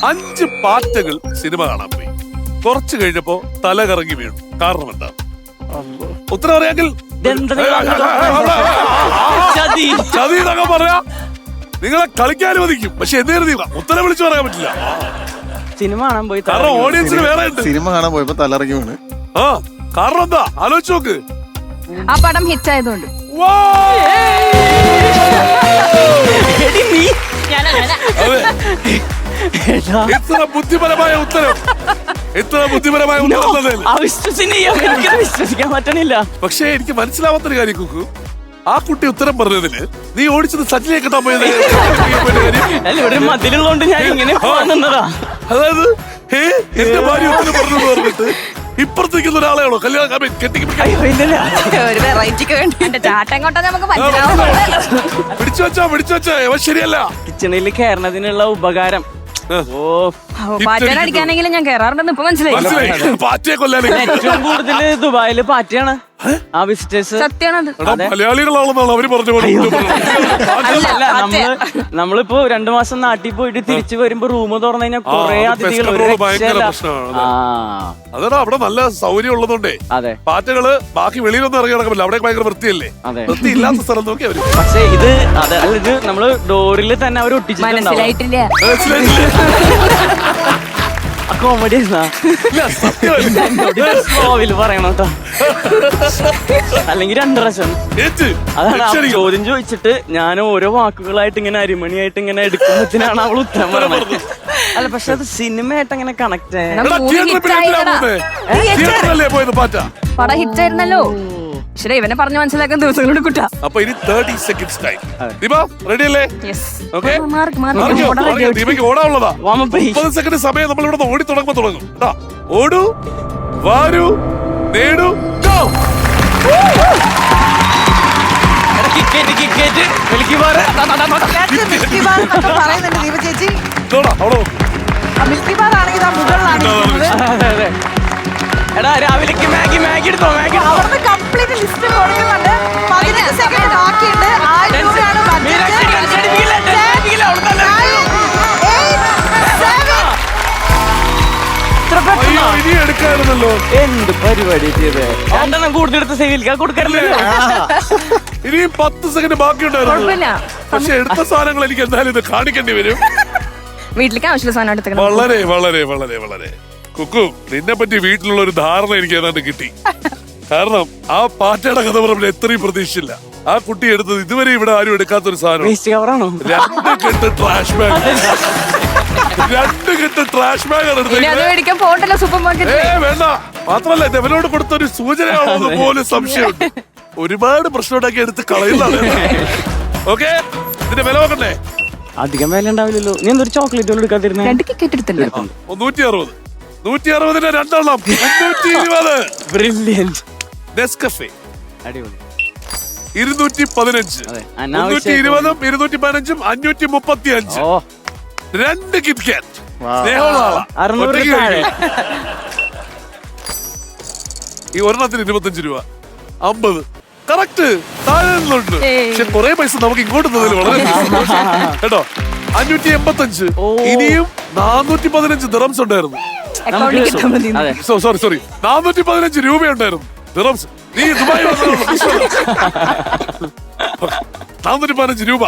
5 പാറ്റകൾ cinema കാണാൻ പോയി. കുറച്ചു കഴിഞ്ഞപ്പോ തല കറങ്ങി വീണു. കാരണം എന്താ? ഉത്തരം അറിയാമെങ്കിൽ ചതി എന്നൊക്കെ പറയാ. നിങ്ങളെ കളിക്കാൻ അനുവദിക്കും, പക്ഷെ എന്ത് കരുതിയില്ല, ഉത്തരം വിളിച്ചു പറയാൻ പറ്റില്ല. സിനിമ കാണാൻ പോയി. കാരണം ഓഡിയൻസിന് വേറെ ഉണ്ട്. സിനിമ കാണാൻ പോയപ്പോ തലറങ്ങി വീണ്. ആ കാരണം എന്താ ആലോചിച്ച് നോക്ക്. ആ പടം ഹിറ്റ് ആയതുകൊണ്ട്. എത്ര ബുദ്ധിപരമായ ഉത്തരം, എത്ര ബുദ്ധിപരമായ ഉത്തരം. വിശ്വസിക്കാൻ പറ്റണില്ല. പക്ഷെ എനിക്ക് മനസ്സിലാവാത്തൊരു കാര്യം കുക്കു, ആ കുട്ടി ഉത്തരം പറഞ്ഞതിന് നീ ഓടിച്ചത് സച്ചിനെ കിട്ടാൻ പോയത്. ഇവിടെ മതിലുള്ളതുകൊണ്ട് ഞാൻ ഇങ്ങനെ നിന്നതാ. അതായത് എന്റെ ഭാര്യ ഉത്തരം പറഞ്ഞു പറഞ്ഞിട്ട് ഇപ്പുറത്തേക്കുന്ന ഒരാളെയാണോ കല്യാണം പിടിച്ചു വെച്ചാ ശരിയല്ല. കിച്ചണിൽ കയറുന്നതിനുള്ള ഉപകാരം. പാറ്റടിക്കാനെങ്കിലും ഞാൻ കേറാറുണ്ടെന്ന് ഇപ്പൊ മനസ്സിലായി. പാറ്റയെ കൊല്ലാൻ ഏറ്റവും കൂടുതൽ ദുബായില് പാറ്റയാണ് ആ വിസിറ്റേഴ്സ്. സത്യമാണത്. മലയാളികളാണെന്നാണ് അവര് പറഞ്ഞു. നമ്മളിപ്പോ 2 മാസം നാട്ടിൽ പോയിട്ട് തിരിച്ചു വരുമ്പോ റൂം തുറന്നു കഴിഞ്ഞാൽ കുറെ അതിഥികൾ. അതാണ് അവിടെ നല്ല സൗകര്യം ഉള്ളതുകൊണ്ടേ. അതെ, പാറ്റകള് ബാക്കി വെളിയിലൊന്നും ഇറങ്ങി നടക്കില്ല. അവിടെ ഭയങ്കര വൃത്തിയല്ലേ. വൃത്തി ഇല്ലാത്ത സ്ഥലം നോക്കി അവര്. പക്ഷെ ഇത് നമ്മള് ഡോറിൽ തന്നെ അവർ ഒട്ടിച്ചിട്ടുണ്ടാവും. മനസ്സിലായിട്ടില്ല. കോമഡി പറയണോട്ടോ. അല്ലെങ്കിൽ 2 പ്രാവശ്യം. അതാണ് ചോദ്യം ചോദിച്ചിട്ട് ഞാൻ ഓരോ വാക്കുകളായിട്ട് ഇങ്ങനെ അരിമണിയായിട്ട് ഇങ്ങനെ എടുക്കുമ്പോഴത്തേനാണ് അവൾ ഉത്തരം പറയുന്നത്. അല്ല, പക്ഷെ അത് സിനിമയായിട്ട് അങ്ങനെ കണക്ട് പടം ഹിറ്റ് ആയിരുന്നല്ലോ. ശരി, ഇവനെ പറഞ്ഞു മനസ്സിലാക്കാൻ ദിവസങ്ങളോട് കുട്ടാ. അപ്പൊ ഇനി 30 seconds ടൈം. ദീപ റെഡി അല്ലേ? ദീപയ്ക്ക് ഓടാനുള്ളതാ. 30 സെക്കൻഡ് സമയം നമ്മൾ ഇവിടെ ഓടി തുടങ്ങുമ്പോ തുടങ്ങും. ഓടൂ, വാരൂ, നേടൂ, എടാ രാവിലേക്ക് മാഗി എടുത്തോ. മാഗി അവിടുന്ന് കംപ്ലീറ്റ് ലിസ്റ്റ് കൊടുക്കുന്നുണ്ട്. 15 സെക്കൻഡ് ബാക്കിയുണ്ട്. 1000 രൂപയാണ് ഇനി എടുക്കാറുണ്ടല്ലോ. എന്ത് പരിപാടി ചെയ്തേ. കൂടുതലെടുത്ത് സേവിൽക്കാൻ കൊടുക്കാറില്ലല്ലോ. ഇനിയും 10 സെക്കൻഡ് ബാക്കിയുണ്ടായിരുന്നു. പക്ഷെ എടുത്ത സാധനങ്ങൾ എനിക്ക് എന്തായാലും ഇത് കാണിക്കേണ്ടി വരും. വീട്ടിലേക്ക് ആവശ്യമുള്ള സാധനം എടുത്ത് വളരെ വളരെ വളരെ വളരെ കുക്കു, നിന്നെ പറ്റി വീട്ടിലുള്ള ഒരു ധാരണ എനിക്ക് ഏതാണ്ട് കിട്ടി. കാരണം ആ പാറ്റയുടെ കഥ പറഞ്ഞ എത്രയും പ്രതീക്ഷിച്ചില്ല. ആ കുട്ടി എടുത്തത് ഇതുവരെ ഇവിടെ ആരും എടുക്കാത്തൊരു സാധനം. 2 കെട്ട് ട്രാഷ് ബാഗ്. 2 കെട്ട് ട്രാഷ് ബാഗ് ആണ് എടുത്തത്. സൂപ്പർ മാർക്കറ്റ് വേണ്ട. മാത്രല്ല ഇവനോട് കൊടുത്തൊരു സൂചനയാണോ പോലും സംശയമുണ്ട്. ഒരുപാട് പ്രശ്നം ഉണ്ടാക്കി എടുത്ത് കളയുന്നതാണ്. ഓക്കെ, ഇതിന്റെ വില നോക്കണ്ടേ? അധികം വില ഉണ്ടാവില്ലല്ലോ. നീ എന്തൊരു ചോക്ലേറ്റ് എടുക്കാതിരുന്ന? 2 ടിക്കറ്റ് എടുത്തില്ല. 160. 160 രണ്ടെണ്ണം 320. ബ്രില്യന്റ്. നെസ്കഫേ അടിപൊളി. 215. 320, 215, 535. 2 കിറ്റ്കാറ്റ്. സ്നേഹമുള്ള ആളാ. 600 ഈ ഒരെണ്ണത്തിന് 25 രൂപ. 50 കറക്റ്റ്. താഴെ നിന്നുണ്ട്. പക്ഷെ കുറെ പൈസ നമുക്ക് ഇങ്ങോട്ട് തന്നതിൽ വളരെ കേട്ടോ. 585. ഇനിയും 415 ദിറംസ് ഉണ്ടായിരുന്നു. സോറി 415 രൂപയുണ്ടായിരുന്നു ദിറംസ്. നീ ദുബായ് 415 രൂപ.